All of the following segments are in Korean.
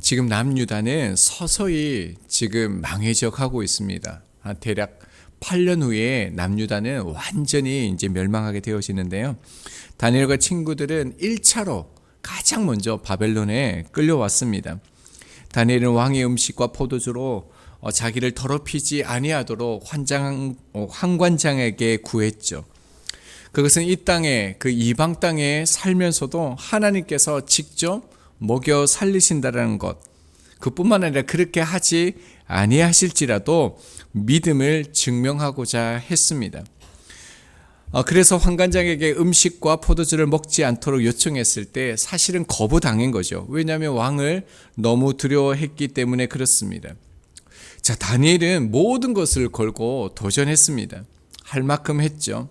지금 남유다는 서서히 지금 망해져 가고 있습니다. 대략 8년 후에 남유다는 완전히 이제 멸망하게 되어지는데요. 다니엘과 친구들은 1차로 가장 먼저 바벨론에 끌려왔습니다. 다니엘은 왕의 음식과 포도주로 자기를 더럽히지 아니하도록 환관장에게 구했죠. 그것은 이 땅에, 그 이방 땅에 살면서도 하나님께서 직접 먹여 살리신다는 것, 그뿐만 아니라 그렇게 하지 아니하실지라도 믿음을 증명하고자 했습니다. 그래서 환관장에게 음식과 포도주를 먹지 않도록 요청했을 때 사실은 거부당한 거죠. 왜냐하면 왕을 너무 두려워했기 때문에 그렇습니다. 자, 다니엘은 모든 것을 걸고 도전했습니다. 할 만큼 했죠.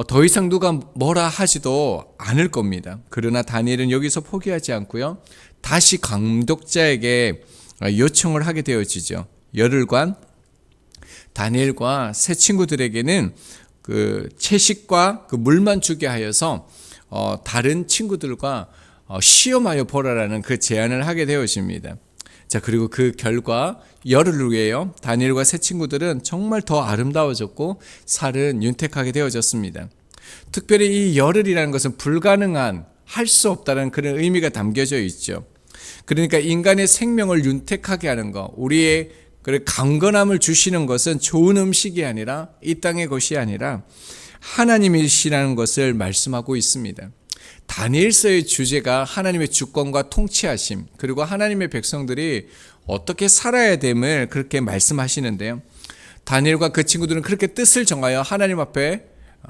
더 이상 누가 뭐라 하지도 않을 겁니다. 그러나 다니엘은 여기서 포기하지 않고요, 다시 감독자에게 요청을 하게 되어지죠. 열흘간 다니엘과 세 친구들에게는 그 채식과 그 물만 주게 하여서 다른 친구들과 시험하여 보라라는 그 제안을 하게 되어집니다. 자, 그리고 그 결과 열흘 후에요, 다니엘과 세 친구들은 정말 더 아름다워졌고 살은 윤택하게 되어졌습니다. 특별히 이 열흘이라는 것은 불가능한, 할 수 없다는 그런 의미가 담겨져 있죠. 그러니까 인간의 생명을 윤택하게 하는 것, 우리의 강건함을 주시는 것은 좋은 음식이 아니라, 이 땅의 것이 아니라 하나님이시라는 것을 말씀하고 있습니다. 다니엘서의 주제가 하나님의 주권과 통치하심, 그리고 하나님의 백성들이 어떻게 살아야 됨을 그렇게 말씀하시는데요. 다니엘과 그 친구들은 그렇게 뜻을 정하여 하나님 앞에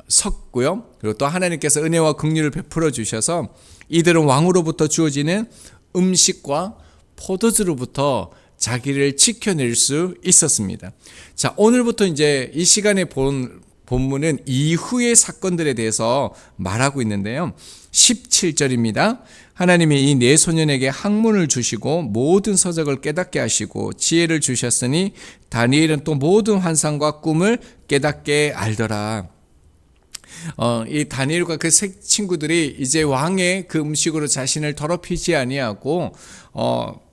섰고요. 그리고 또 하나님께서 은혜와 긍휼을 베풀어 주셔서 이들은 왕으로부터 주어지는 음식과 포도주로부터 자기를 지켜낼 수 있었습니다. 자, 오늘부터 이제 이 시간에 본 본문은 이후의 사건들에 대해서 말하고 있는데요. 17절입니다. 하나님이 이 네 소년에게 학문을 주시고 모든 서적을 깨닫게 하시고 지혜를 주셨으니 다니엘은 또 모든 환상과 꿈을 깨닫게 알더라. 이 다니엘과 그 세 친구들이 이제 왕의 그 음식으로 자신을 더럽히지 아니하고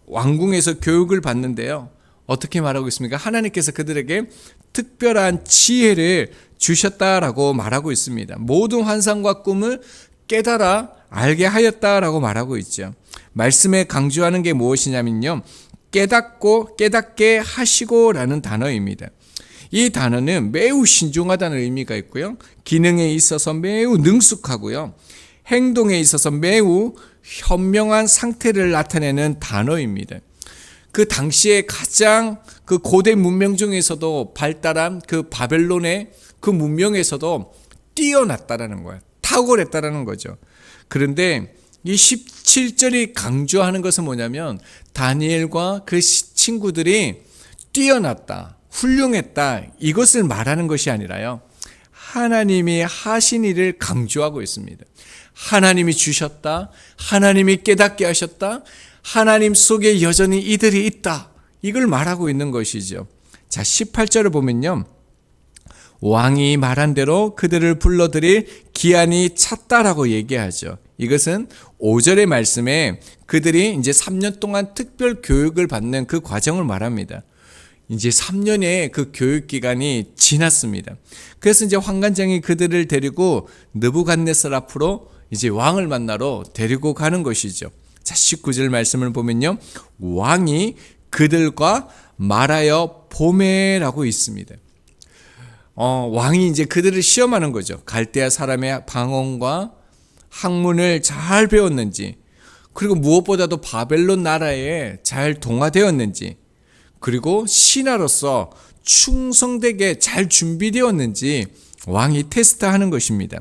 왕궁에서 교육을 받는데요. 어떻게 말하고 있습니까? 하나님께서 그들에게 특별한 지혜를 주셨다라고 말하고 있습니다. 모든 환상과 꿈을 깨달아 알게 하였다라고 말하고 있죠. 말씀에 강조하는 게 무엇이냐면요, 깨닫고 깨닫게 하시고라는 단어입니다. 이 단어는 매우 신중하다는 의미가 있고요, 기능에 있어서 매우 능숙하고요, 행동에 있어서 매우 현명한 상태를 나타내는 단어입니다. 그 당시에 가장 그 고대 문명 중에서도 발달한 그 바벨론의 그 문명에서도 뛰어났다라는 거예요. 탁월했다라는 거죠. 그런데 이 17절이 강조하는 것은 뭐냐면, 다니엘과 그 친구들이 뛰어났다, 훌륭했다, 이것을 말하는 것이 아니라요, 하나님이 하신 일을 강조하고 있습니다. 하나님이 주셨다, 하나님이 깨닫게 하셨다, 하나님 속에 여전히 이들이 있다, 이걸 말하고 있는 것이죠. 자, 18절을 보면요, 왕이 말한 대로 그들을 불러들일 기한이 찼다라고 얘기하죠. 이것은 5절의 말씀에 그들이 이제 3년 동안 특별 교육을 받는 그 과정을 말합니다. 이제 3년의 그 교육 기간이 지났습니다. 그래서 이제 환관장이 그들을 데리고 느부갓네살 앞으로 이제 왕을 만나러 데리고 가는 것이죠. 자, 19절 말씀을 보면요, 왕이 그들과 말하여 보매라고 있습니다. 왕이 이제 그들을 시험하는 거죠. 갈대아 사람의 방언과 학문을 잘 배웠는지, 그리고 무엇보다도 바벨론 나라에 잘 동화되었는지, 그리고 신하로서 충성되게 잘 준비되었는지 왕이 테스트하는 것입니다.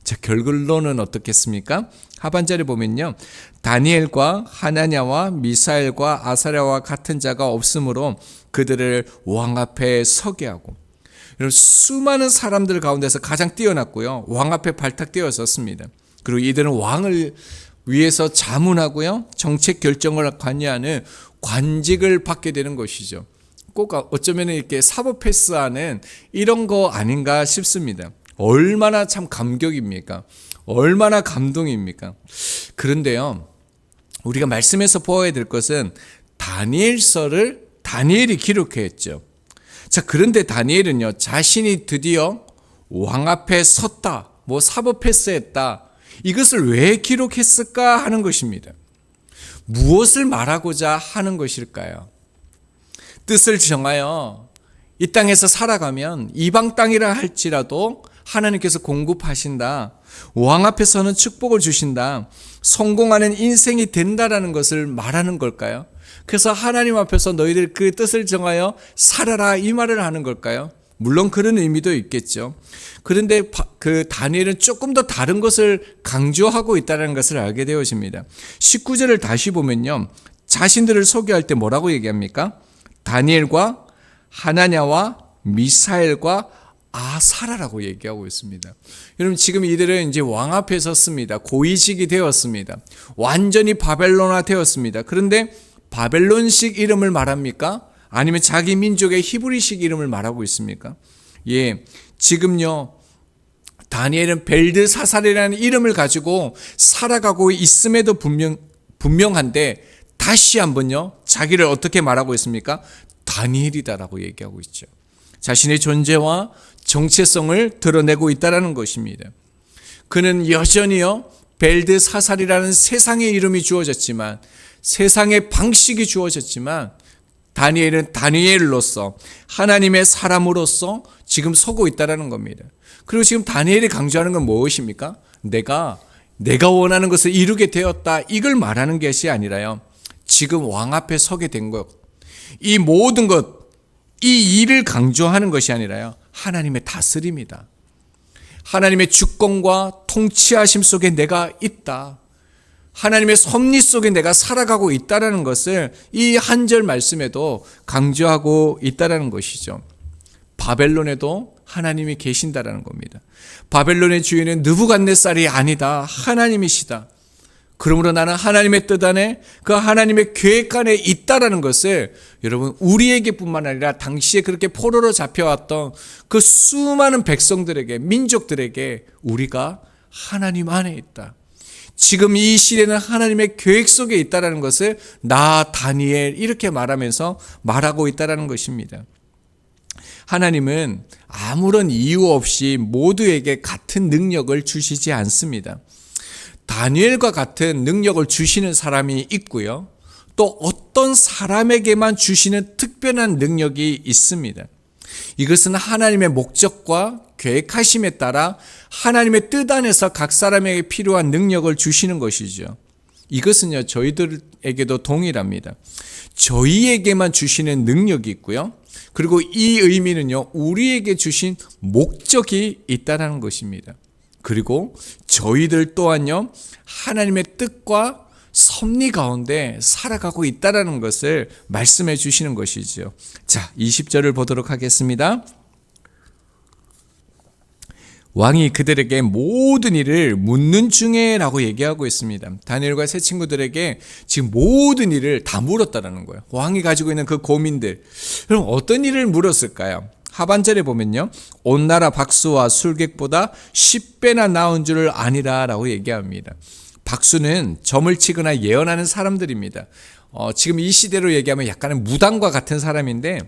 자, 결론은 어떻겠습니까? 하반절에 보면요, 다니엘과 하나냐와 미사엘과 아사랴와 같은 자가 없으므로 그들을 왕 앞에 서게 하고, 수많은 사람들 가운데서 가장 뛰어났고요, 왕 앞에 발탁되어 섰습니다. 그리고 이들은 왕을 위해서 자문하고요, 정책 결정을 관여하는 관직을 받게 되는 것이죠. 꼭 어쩌면 이렇게 사법 패스하는 이런 거 아닌가 싶습니다. 얼마나 참 감격입니까? 얼마나 감동입니까? 그런데요, 우리가 말씀에서 보아야 될 것은 다니엘서를 다니엘이 기록했죠. 자, 그런데 다니엘은요, 자신이 드디어 왕 앞에 섰다, 사법 패스했다, 이것을 왜 기록했을까 하는 것입니다. 무엇을 말하고자 하는 것일까요? 뜻을 정하여 이 땅에서 살아가면 이방 땅이라 할지라도 하나님께서 공급하신다, 왕 앞에서는 축복을 주신다, 성공하는 인생이 된다라는 것을 말하는 걸까요? 그래서 하나님 앞에서 너희들 그 뜻을 정하여 살아라, 이 말을 하는 걸까요? 물론 그런 의미도 있겠죠. 그런데 그 다니엘은 조금 더 다른 것을 강조하고 있다는 것을 알게 되어집니다. 19절을 다시 보면요, 자신들을 소개할 때 뭐라고 얘기합니까? 다니엘과 하나냐와 미사엘과 아사라라고 얘기하고 있습니다. 여러분, 지금 이들은 이제 왕 앞에 섰습니다. 고위직이 되었습니다. 완전히 바벨론화 되었습니다. 그런데 바벨론식 이름을 말합니까? 아니면 자기 민족의 히브리식 이름을 말하고 있습니까? 예, 지금요, 다니엘은 벨드사살이라는 이름을 가지고 살아가고 있음에도 분명한데 다시 한번요, 자기를 어떻게 말하고 있습니까? 다니엘이다라고 얘기하고 있죠. 자신의 존재와 정체성을 드러내고 있다는 것입니다. 그는 여전히요, 벨드사살이라는 세상의 이름이 주어졌지만, 세상의 방식이 주어졌지만, 다니엘은 다니엘로서, 하나님의 사람으로서 지금 서고 있다는 겁니다. 그리고 지금 다니엘이 강조하는 건 무엇입니까? 내가 원하는 것을 이루게 되었다, 이걸 말하는 것이 아니라요, 지금 왕 앞에 서게 된 것, 이 모든 것, 이 일을 강조하는 것이 아니라요, 하나님의 다스림이다, 하나님의 주권과 통치하심 속에 내가 있다, 하나님의 섭리 속에 내가 살아가고 있다는 것을 이 한 절 말씀에도 강조하고 있다는 것이죠. 바벨론에도 하나님이 계신다라는 겁니다. 바벨론의 주인은 느부갓네살이 아니다, 하나님이시다. 그러므로 나는 하나님의 뜻 안에, 그 하나님의 계획 안에 있다라는 것을 여러분, 우리에게뿐만 아니라 당시에 그렇게 포로로 잡혀왔던 그 수많은 백성들에게, 민족들에게 우리가 하나님 안에 있다, 지금 이 시대는 하나님의 계획 속에 있다는 것을 나 다니엘 이렇게 말하면서 말하고 있다는 것입니다. 하나님은 아무런 이유 없이 모두에게 같은 능력을 주시지 않습니다. 다니엘과 같은 능력을 주시는 사람이 있고요, 또 어떤 사람에게만 주시는 특별한 능력이 있습니다. 이것은 하나님의 목적과 계획하심에 따라 하나님의 뜻 안에서 각 사람에게 필요한 능력을 주시는 것이죠. 이것은요, 저희들에게도 동일합니다. 저희에게만 주시는 능력이 있고요, 그리고 이 의미는요, 우리에게 주신 목적이 있다는 것입니다. 그리고 저희들 또한요, 하나님의 뜻과 섭리 가운데 살아가고 있다는 것을 말씀해 주시는 것이죠. 자, 20절을 보도록 하겠습니다. 왕이 그들에게 모든 일을 묻는 중에 라고 얘기하고 있습니다. 다니엘과 세 친구들에게 지금 모든 일을 다 물었다는 거예요. 왕이 가지고 있는 그 고민들. 그럼 어떤 일을 물었을까요? 하반절에 보면요, 온 나라 박수와 술객보다 10배나 나은 줄을 아니라 라고 얘기합니다. 박수는 점을 치거나 예언하는 사람들입니다. 지금 이 시대로 얘기하면 약간은 무당과 같은 사람인데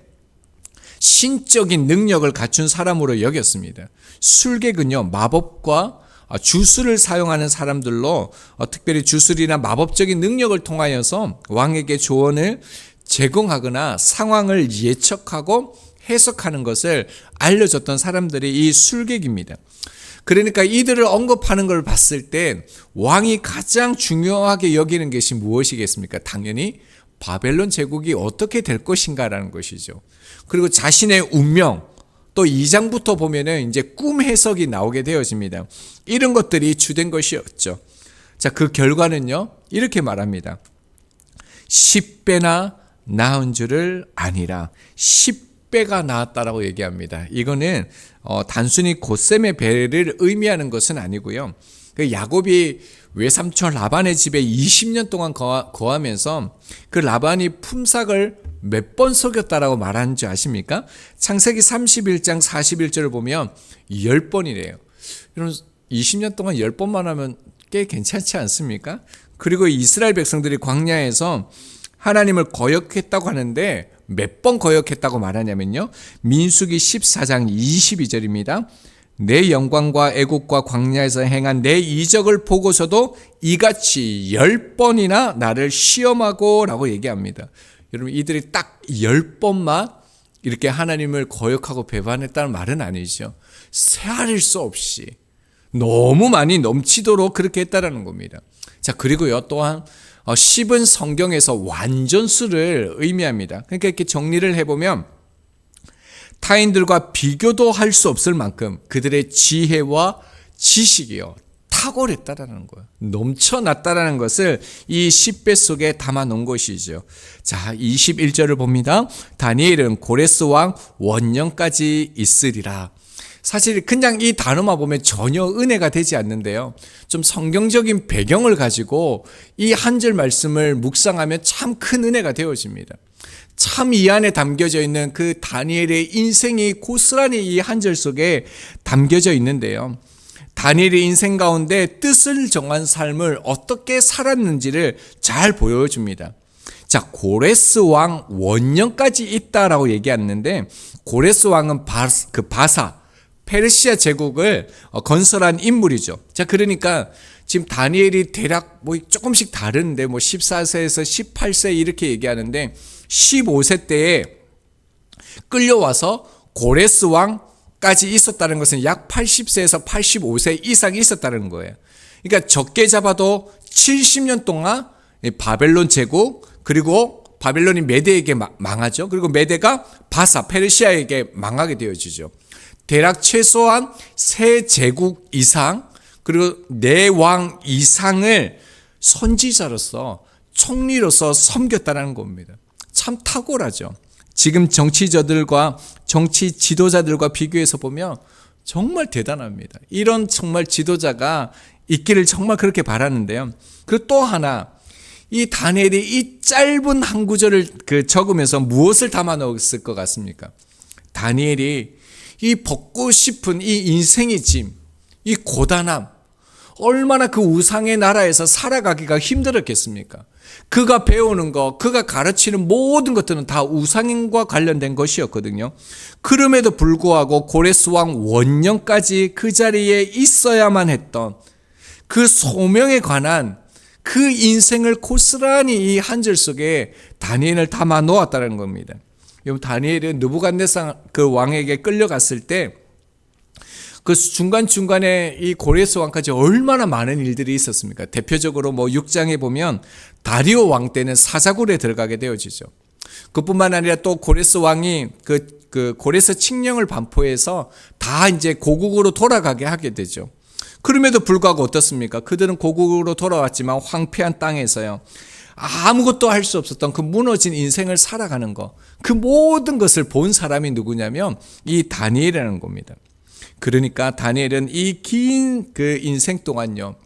신적인 능력을 갖춘 사람으로 여겼습니다. 술객은요, 마법과 주술을 사용하는 사람들로 특별히 주술이나 마법적인 능력을 통하여서 왕에게 조언을 제공하거나 상황을 예측하고 해석하는 것을 알려줬던 사람들이 이 술객입니다. 그러니까 이들을 언급하는 걸 봤을 때 왕이 가장 중요하게 여기는 것이 무엇이겠습니까? 당연히 바벨론 제국이 어떻게 될 것인가라는 것이죠. 그리고 자신의 운명, 또 2장부터 보면은 이제 꿈 해석이 나오게 되어집니다. 이런 것들이 주된 것이었죠. 자, 그 결과는요, 이렇게 말합니다. 10배나 나은 줄을 아니라 10배가 나았다라고 얘기합니다. 이거는 단순히 고셈의 배를 의미하는 것은 아니고요. 야곱이 외삼촌 라반의 집에 20년 동안 거하면서 그 라반이 품삯을 몇 번 속였다라고 말하는 줄 아십니까? 창세기 31장 41절을 보면 10번이래요. 여러분, 20년 동안 10번만 하면 꽤 괜찮지 않습니까? 그리고 이스라엘 백성들이 광야에서 하나님을 거역했다고 하는데 몇 번 거역했다고 말하냐면요. 민수기 14장 22절입니다. 내 영광과 애국과 광야에서 행한 내 이적을 보고서도 이같이 10번이나 나를 시험하고 라고 얘기합니다. 여러분, 이들이 딱 10번만 이렇게 하나님을 거역하고 배반했다는 말은 아니죠. 세아릴 수 없이 너무 많이 넘치도록 그렇게 했다라는 겁니다. 자, 그리고요, 또한 10은 성경에서 완전수를 의미합니다. 그러니까 이렇게 정리를 해보면 타인들과 비교도 할 수 없을 만큼 그들의 지혜와 지식이요 탁월했다라는 거예요. 넘쳐났다라는 것을 이 10배 속에 담아 놓은 것이죠. 자, 21절을 봅니다. 다니엘은 고레스 왕 원년까지 있으리라. 사실 그냥 이 단어만 보면 전혀 은혜가 되지 않는데요. 좀 성경적인 배경을 가지고 이 한 절 말씀을 묵상하면 참 큰 은혜가 되어집니다. 참 이 안에 담겨져 있는 그 다니엘의 인생이 고스란히 이 한 절 속에 담겨져 있는데요. 다니엘의 인생 가운데 뜻을 정한 삶을 어떻게 살았는지를 잘 보여줍니다. 자, 고레스 왕 원년까지 있다라고 얘기했는데, 고레스 왕은 바사 페르시아 제국을 건설한 인물이죠. 자, 그러니까 지금 다니엘이 대략 뭐 조금씩 다른데 14세에서 18세 이렇게 얘기하는데 15세 때에 끌려와서 고레스 왕까지 있었다는 것은 약 80세에서 85세 이상 있었다는 거예요. 그러니까 적게 잡아도 70년 동안 바벨론 제국, 그리고 바벨론이 메대에게 망하죠. 그리고 메대가 바사 페르시아에게 망하게 되어지죠. 대략 최소한 3제국 이상, 그리고 4왕 이상을 선지자로서 총리로서 섬겼다는 겁니다. 참 탁월하죠. 지금 정치자들과 정치 지도자들과 비교해서 보면 정말 대단합니다. 이런 정말 지도자가 있기를 정말 그렇게 바라는데요. 그리고 또 하나, 이 다니엘이 이 짧은 한 구절을 적으면서 무엇을 담아 넣었을 것 같습니까? 다니엘이 이 벗고 싶은 이 인생의 짐, 이 고단함, 얼마나 그 우상의 나라에서 살아가기가 힘들었겠습니까? 그가 배우는 것, 그가 가르치는 모든 것들은 다 우상과 관련된 것이었거든요. 그럼에도 불구하고 고레스 왕 원년까지 그 자리에 있어야만 했던 그 소명에 관한 그 인생을 고스란히 이 한 절 속에 다니엘을 담아 놓았다는 겁니다. 여러분, 다니엘은 느부갓네살 그 왕에게 끌려갔을 때 그 중간중간에 이 고레스 왕까지 얼마나 많은 일들이 있었습니까? 대표적으로 6장에 보면 다리오 왕 때는 사자굴에 들어가게 되어지죠. 그뿐만 아니라 또 고레스 왕이 그 고레스 칙령을 반포해서 다 이제 고국으로 돌아가게 하게 되죠. 그럼에도 불구하고 어떻습니까? 그들은 고국으로 돌아왔지만 황폐한 땅에서요, 아무것도 할 수 없었던 그 무너진 인생을 살아가는 것, 그 모든 것을 본 사람이 누구냐면 이 다니엘이라는 겁니다. 그러니까 다니엘은 이 긴 그 인생 동안요,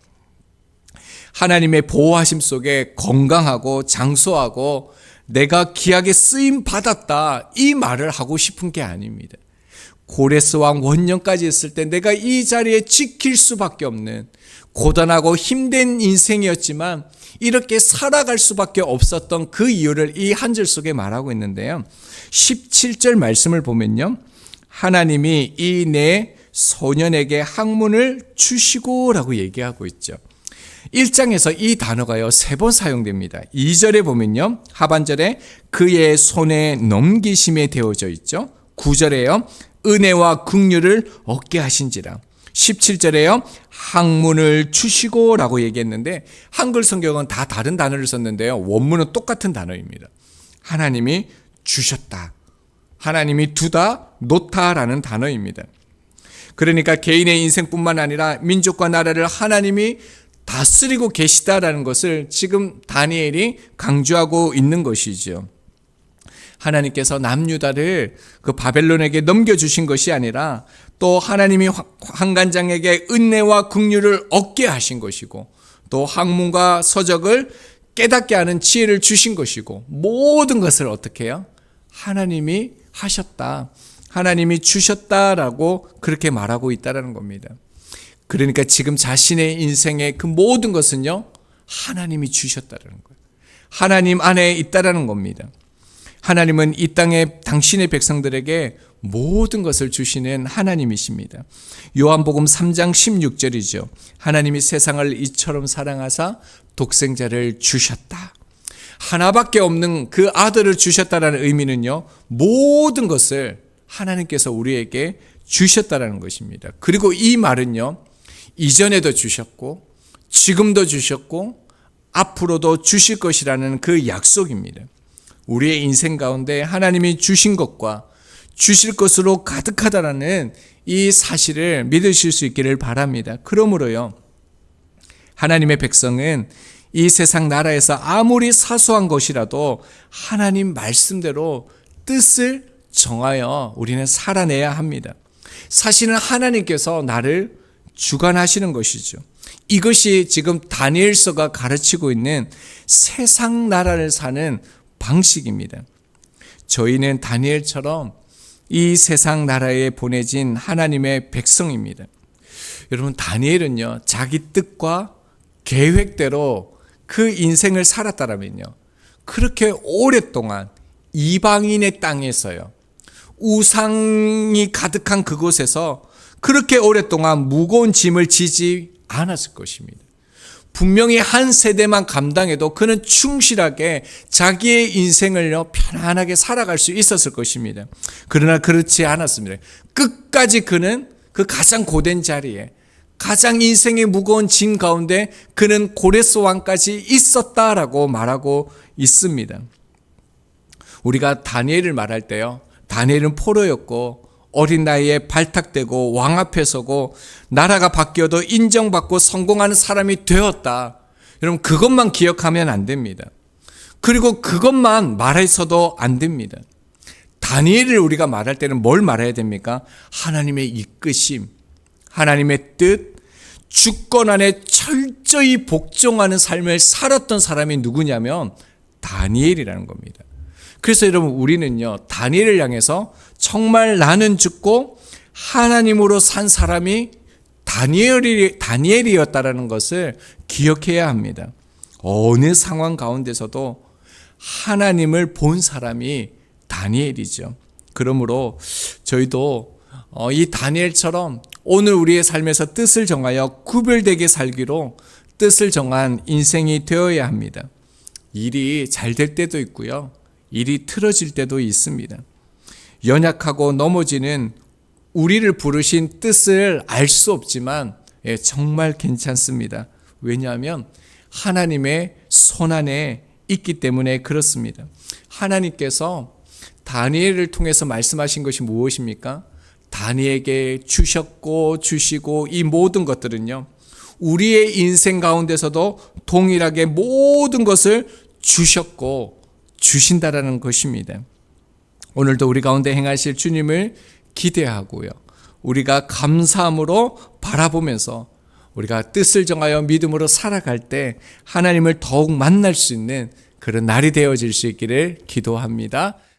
하나님의 보호하심 속에 건강하고 장수하고 내가 귀하게 쓰임 받았다, 이 말을 하고 싶은 게 아닙니다. 고레스 왕 원년까지 있을 때 내가 이 자리에 지킬 수밖에 없는 고단하고 힘든 인생이었지만 이렇게 살아갈 수밖에 없었던 그 이유를 이 한 절 속에 말하고 있는데요. 17절 말씀을 보면요, 하나님이 이 내 소년에게 학문을 주시고 라고 얘기하고 있죠. 1장에서 이 단어가요 3번 사용됩니다. 2절에 보면요, 하반절에 그의 손에 넘기심에 되어져 있죠. 9절에요 은혜와 긍휼을 얻게 하신지라. 17절에요 학문을 주시고 라고 얘기했는데, 한글 성경은 다 다른 단어를 썼는데요, 원문은 똑같은 단어입니다. 하나님이 주셨다, 하나님이 두다, 놓다라는 단어입니다. 그러니까 개인의 인생뿐만 아니라 민족과 나라를 하나님이 다스리고 계시다라는 것을 지금 다니엘이 강조하고 있는 것이죠. 하나님께서 남유다를 그 바벨론에게 넘겨주신 것이 아니라 또 하나님이 환관장에게 은혜와 긍휼을 얻게 하신 것이고, 또 학문과 서적을 깨닫게 하는 지혜를 주신 것이고, 모든 것을 어떻게 해요? 하나님이 하셨다, 하나님이 주셨다라고 그렇게 말하고 있다는 겁니다. 그러니까 지금 자신의 인생의 그 모든 것은요, 하나님이 주셨다는 거예요. 하나님 안에 있다라는 겁니다. 하나님은 이 땅에 당신의 백성들에게 모든 것을 주시는 하나님이십니다. 요한복음 3장 16절이죠. 하나님이 세상을 이처럼 사랑하사 독생자를 주셨다. 하나밖에 없는 그 아들을 주셨다라는 의미는요, 모든 것을 하나님께서 우리에게 주셨다라는 것입니다. 그리고 이 말은요, 이전에도 주셨고 지금도 주셨고 앞으로도 주실 것이라는 그 약속입니다. 우리의 인생 가운데 하나님이 주신 것과 주실 것으로 가득하다라는 이 사실을 믿으실 수 있기를 바랍니다. 그러므로요, 하나님의 백성은 이 세상 나라에서 아무리 사소한 것이라도 하나님 말씀대로 뜻을 정하여 우리는 살아내야 합니다. 사실은 하나님께서 나를 주관하시는 것이죠. 이것이 지금 다니엘서가 가르치고 있는 세상 나라를 사는 방식입니다. 저희는 다니엘처럼 이 세상 나라에 보내진 하나님의 백성입니다. 여러분, 다니엘은요, 자기 뜻과 계획대로 그 인생을 살았다라면요, 그렇게 오랫동안 이방인의 땅에서요, 우상이 가득한 그곳에서 그렇게 오랫동안 무거운 짐을 지지 않았을 것입니다. 분명히 한 세대만 감당해도 그는 충실하게 자기의 인생을요, 편안하게 살아갈 수 있었을 것입니다. 그러나 그렇지 않았습니다. 끝까지 그는 그 가장 고된 자리에, 가장 인생의 무거운 짐 가운데 그는 고레스 왕까지 있었다라고 말하고 있습니다. 우리가 다니엘을 말할 때요, 다니엘은 포로였고 어린 나이에 발탁되고 왕 앞에 서고 나라가 바뀌어도 인정받고 성공하는 사람이 되었다. 여러분, 그것만 기억하면 안 됩니다. 그리고 그것만 말해서도 안 됩니다. 다니엘을 우리가 말할 때는 뭘 말해야 됩니까? 하나님의 이끄심, 하나님의 뜻, 주권 안에 철저히 복종하는 삶을 살았던 사람이 누구냐면 다니엘이라는 겁니다. 그래서 여러분, 우리는요, 다니엘을 향해서 정말 나는 죽고 하나님으로 산 사람이 다니엘이었다라는 것을 기억해야 합니다. 어느 상황 가운데서도 하나님을 본 사람이 다니엘이죠. 그러므로 저희도 이 다니엘처럼 오늘 우리의 삶에서 뜻을 정하여 구별되게 살기로 뜻을 정한 인생이 되어야 합니다. 일이 잘 될 때도 있고요, 일이 틀어질 때도 있습니다. 연약하고 넘어지는 우리를 부르신 뜻을 알 수 없지만 정말 괜찮습니다. 왜냐하면 하나님의 손안에 있기 때문에 그렇습니다. 하나님께서 다니엘을 통해서 말씀하신 것이 무엇입니까? 다니엘에게 주셨고 주시고 이 모든 것들은요, 우리의 인생 가운데서도 동일하게 모든 것을 주셨고 주신다라는 것입니다. 오늘도 우리 가운데 행하실 주님을 기대하고요, 우리가 감사함으로 바라보면서 우리가 뜻을 정하여 믿음으로 살아갈 때 하나님을 더욱 만날 수 있는 그런 날이 되어질 수 있기를 기도합니다.